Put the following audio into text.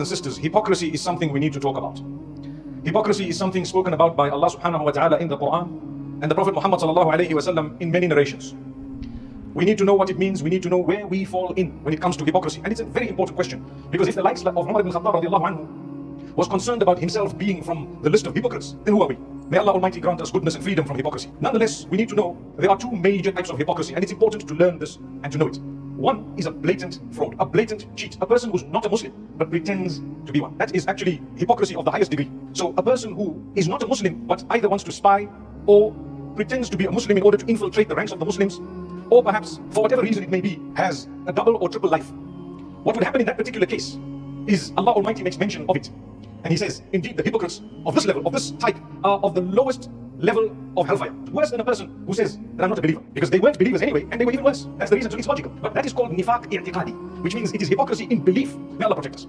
and sisters, hypocrisy is something we need to talk about. Hypocrisy is something spoken about by Allah subhanahu wa ta'ala in the Quran and the Prophet Muhammad sallallahu alayhi wa sallam in many narrations. We need to know what it means. We need to know where we fall in when it comes to hypocrisy. And it's a very important question, because if the likes of Umar ibn Khattab radiallahu anhu was concerned about himself being from the list of hypocrites, then who are we? May Allah Almighty grant us goodness and freedom from hypocrisy. Nonetheless, we need to know there are two major types of hypocrisy, and it's important to learn this and to know it. One is a blatant fraud, a blatant cheat, a person who's not a Muslim but pretends to be one. That is actually hypocrisy of the highest degree. So a person who is not a Muslim but either wants to spy or pretends to be a Muslim in order to infiltrate the ranks of the Muslims, or perhaps for whatever reason it may be, has a double or triple life. What would happen in that particular case is Allah Almighty makes mention of it. And He says, indeed, the hypocrites of this level, of this type, are of the lowest level of hellfire. Worse than a person who says that I'm not a believer. Because they weren't believers anyway, and they were even worse. That's the reason, so it's logical. But that is called Nifaq i'tiqadi, which means it is hypocrisy in belief. May Allah protect us.